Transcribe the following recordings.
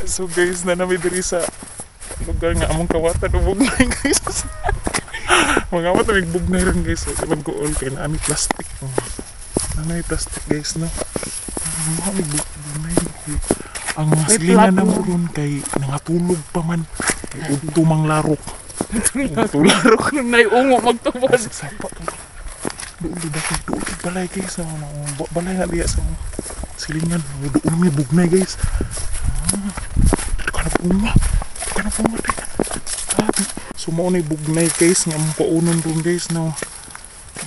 So guys, nanami diri sa lugar nga among kawatan o bugnay guys. Mga amat na bugnay rin guys. So nagkuol kay na ami plastic. Nanay plastic guys no. Mga may bugnay. Ang silingan na mo ron kay nangatulog pa man. Tumang larok. Tularok Nung naiungo magtubos. Sapa. Doon balay guys. Balay nga diya sa silingan. Doon may bugnay guys. Kana bunga so mo na bugnay guys nga mo paunon ron guys no.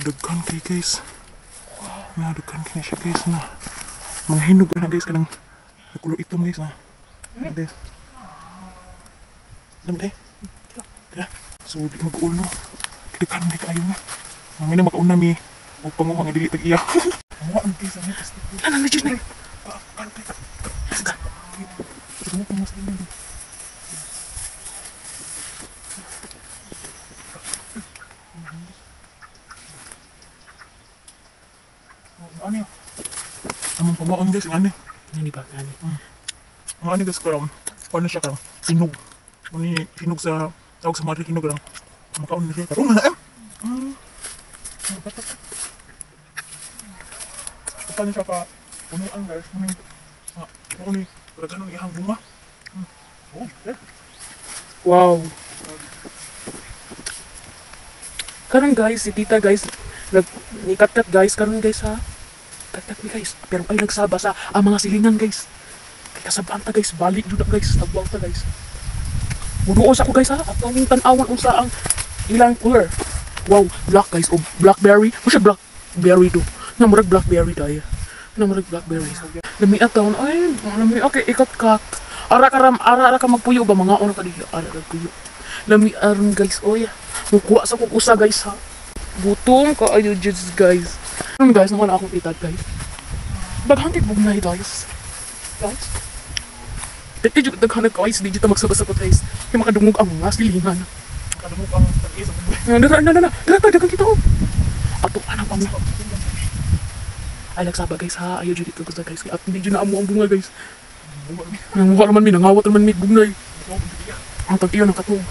Daghan kay guys. Daghan kay siya guys na. Mga hinog na guys kanang nakulo itom guys na. Guys. Dami. So di mag-ulo. Daghan di kayo na. Mga na makauna mi og panguha nga dili tag iya. Mga ang guys ang plastic. Ano na dyan? Ano ko mas din. Ano yun? Among pamaon guys, ano yun? Hindi ba? Ano? Ano guys karam? Paano siya karam? Hinog. Ano yun? Hinog sa... Tawag sa madre, hinog lang. Makaon na siya. Karong na Paano siya pa? Punuan guys. Ano yun? Karaganon ihang bunga. Oh, okay. Wow. Karon guys, si tita guys, ni-cut guys, karon guys ha. Cut ni guys. Pero ay nagsaba sa mga silingan guys. Kay kasabaan ta guys, balik jud guys, tagbaw ta guys. Muduos ako guys ha, ato ning tan-awan unsa ang ilang color. Wow, black guys, o blackberry. Mo siya blackberry do. Namurag blackberry tayo. Namurag blackberry. Lami aton, ay, lami okay, ikot cut. Ara ka magpuyo ba mga ono ka dito? Ara ka puyo. Lami aron guys, oy. Mukuha sa kukusa guys ha. Gutom ka ayo judges guys. Ano guys, naman akong itad guys. Daghantig bugnay guys. Guys. Dati juga daghanag guys, di dito magsabas-sabot guys. Kaya makadungog ang mga silingan. Makadungog ang tag-isa bunga. Dara kita oh. Ato anang pang. Ay nagsaba guys ha. Ayo jud dito guys guys. At hindi jud na amo ang bunga guys. Nanguha naman mi, nangawat naman mi bugnay. Ang tag-iyo ng katong.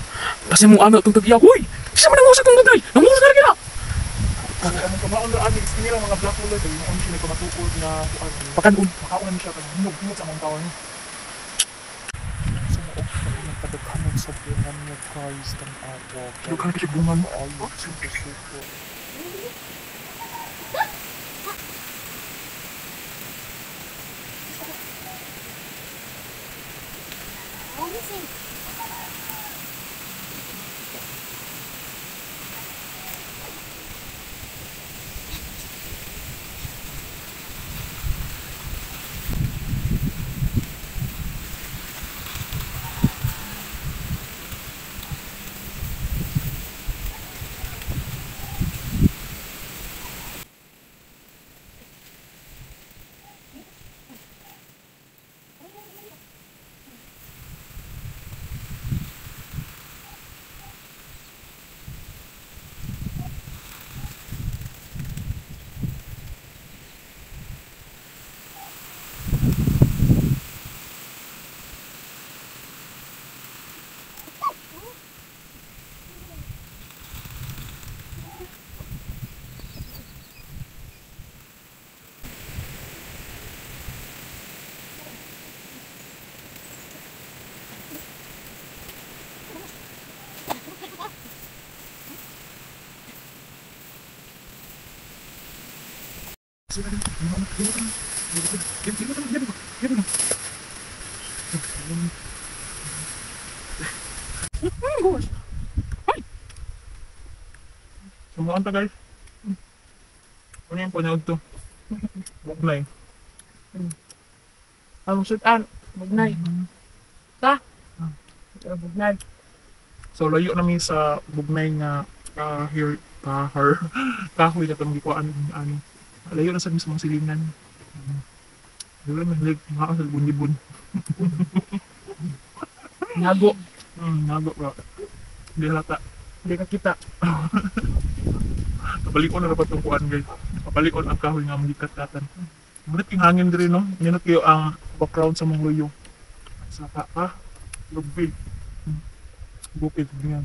Kasi mo ano itong tag-iya. Uy! Isa man nanguha sa itong bugnay! Nanguha na rin na! Ang kamaon na anis, nila mga black color tayo, yung siya nagkamatukod na Pakanon. makaunan siya, kaya hinog sa mga tawon. So, nagpadaghanan sa bunan niya guys, ng awa. Daghanan kasi bungan. Ay, super. Sumaan ta guys. Ano yung panyag to? Bugnay. Ang sudan. Bugnay. Ta? Bugnay. So layo namin sa bugnay nga kahoy na itong gikuan ano. Layo na sa mga silingan. Layo na mga sa bunibun. Nago. Nago bro. Hindi halata. Hindi ka kita. Kabalikon na dapat itong kuan guys. Kabalikon ang kahoy nga magikat-katan. Ngunit yung hangin din no. Ngunit kayo ang background sa mga luyo. Saka ka. Lubig. Bukid niya.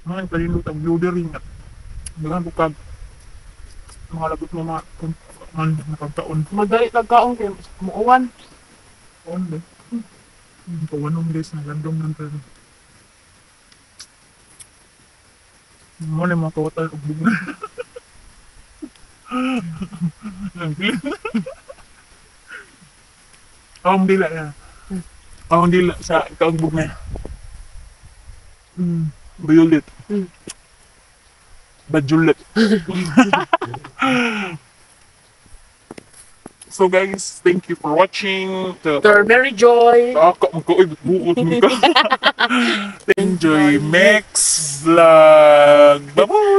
Ang palindot ang bluedering at ngayon bukag mga lagot mo mga nakagtaon. Magdali tagkaon kay muuwan. On ba? Pawanong guys, nagandong ng pero. Mo na mga kawatal og bunga. Awang dila na. Awang dila sa kaog bunga. Violet. Bajulet. So guys, thank you for watching. Sir Mary Joy. Ako, bukod mo ka. Enjoy Max Vlog. Bye-bye!